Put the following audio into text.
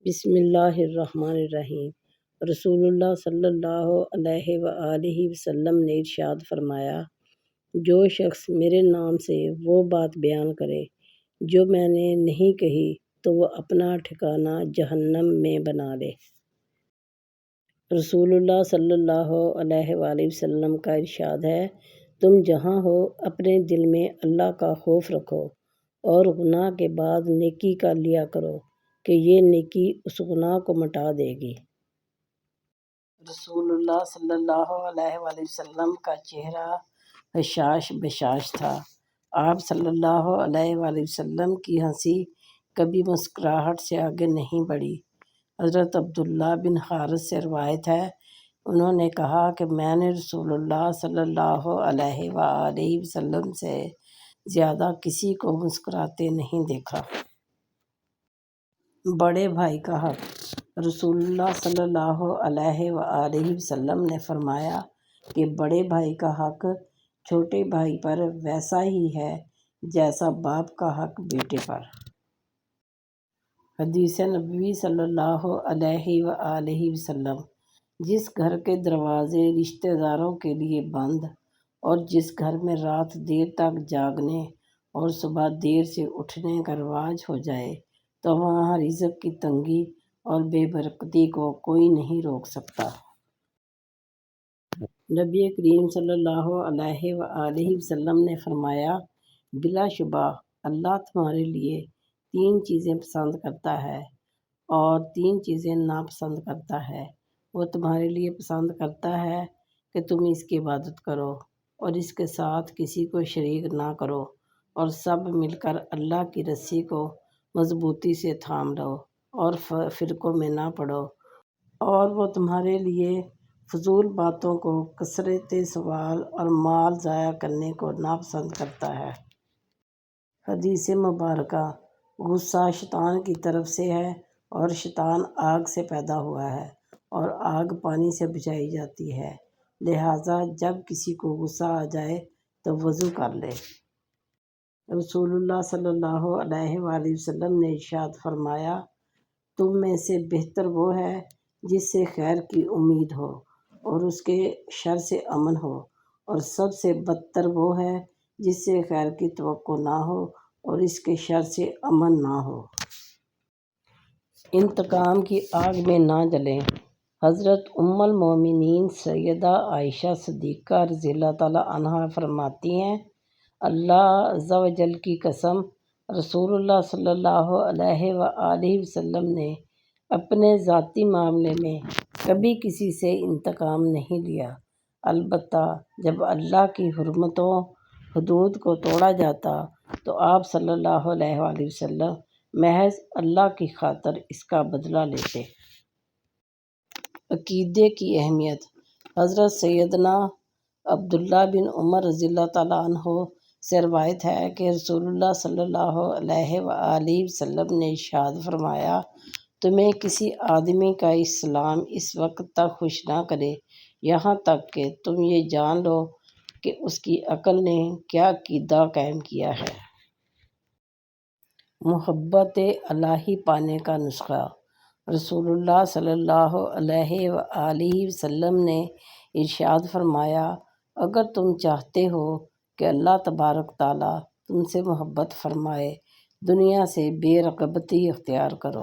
بسم اللہ الرحمن الرحیم۔ رسول اللہ صلی اللہ علیہ وآلہ وسلم نے ارشاد فرمایا، جو شخص میرے نام سے وہ بات بیان کرے جو میں نے نہیں کہی تو وہ اپنا ٹھکانہ جہنم میں بنا لے۔ رسول اللہ صلی اللہ علیہ وآلہ وسلم کا ارشاد ہے، تم جہاں ہو اپنے دل میں اللہ کا خوف رکھو اور گناہ کے بعد نیکی کا لیا کرو کہ یہ نیکی اس گناہ کو مٹا دے گی۔ رسول اللہ صلی اللہ علیہ وآلہ وسلم کا چہرہ حشاش بشاش تھا۔ آپ صلی اللہ علیہ وآلہ وسلم کی ہنسی کبھی مسکراہٹ سے آگے نہیں بڑھی۔ حضرت عبداللہ بن حارث سے روایت ہے، انہوں نے کہا کہ میں نے رسول اللہ صلی اللہ علیہ وآلہ وسلم سے زیادہ کسی کو مسکراتے نہیں دیکھا۔ بڑے بھائی کا حق۔ رسول اللہ صلی اللہ علیہ وآلہ وسلم نے فرمایا کہ بڑے بھائی کا حق چھوٹے بھائی پر ویسا ہی ہے جیسا باپ کا حق بیٹے پر۔ حدیث نبوی صلی اللہ علیہ وآلہ وسلم، جس گھر کے دروازے رشتہ داروں کے لیے بند اور جس گھر میں رات دیر تک جاگنے اور صبح دیر سے اٹھنے کا رواج ہو جائے تو وہاں رزق کی تنگی اور بے برکتی کو کوئی نہیں روک سکتا۔ نبی کریم صلی اللہ علیہ وآلہ وسلم نے فرمایا، بلا شبہ اللہ تمہارے لیے 3 چیزیں پسند کرتا ہے اور 3 چیزیں ناپسند کرتا ہے۔ وہ تمہارے لیے پسند کرتا ہے کہ تم اس کی عبادت کرو اور اس کے ساتھ کسی کو شریک نہ کرو اور سب مل کر اللہ کی رسی کو مضبوطی سے تھام لو اور فرقوں میں نہ پڑو، اور وہ تمہارے لیے فضول باتوں کو، کثرت سوال اور مال ضائع کرنے کو ناپسند کرتا ہے۔ حدیث مبارکہ، غصہ شیطان کی طرف سے ہے اور شیطان آگ سے پیدا ہوا ہے اور آگ پانی سے بجھائی جاتی ہے، لہٰذا جب کسی کو غصہ آ جائے تو وضو کر لے۔ رسول اللہ صلی اللہ علیہ وآلہ وسلم نے ارشاد فرمایا، تم میں سے بہتر وہ ہے جس سے خیر کی امید ہو اور اس کے شر سے امن ہو، اور سب سے بدتر وہ ہے جس سے خیر کی توقع نہ ہو اور اس کے شر سے امن نہ ہو۔ انتقام کی آگ میں نہ جلیں۔ حضرت ام المومنین سیدہ عائشہ صدیقہ رضی اللہ تعالیٰ عنہا فرماتی ہیں، اللہ عز و جل کی قسم، رسول اللہ صلی اللہ علیہ وآلہ وسلم نے اپنے ذاتی معاملے میں کبھی کسی سے انتقام نہیں لیا، البتہ جب اللہ کی حرمتوں حدود کو توڑا جاتا تو آپ صلی اللہ علیہ وآلہ وسلم محض اللہ کی خاطر اس کا بدلہ لیتے۔ عقیدے کی اہمیت۔ حضرت سیدنا عبداللہ بن عمر رضی اللہ تعالیٰ عنہ سے روایت ہے کہ رسول اللہ صلی اللہ علیہ وآلہ وسلم نے ارشاد فرمایا، تمہیں کسی آدمی کا اسلام اس وقت تک خوش نہ کرے یہاں تک کہ تم یہ جان لو کہ اس کی عقل نے کیا عقیدہ قائم کیا ہے۔ محبت الہی پانے کا نسخہ۔ رسول اللہ صلی اللہ علیہ وآلہ وسلم نے ارشاد فرمایا، اگر تم چاہتے ہو کہ اللہ تبارک تعالیٰ تم سے محبت فرمائے، دنیا سے بے رغبتی اختیار کرو۔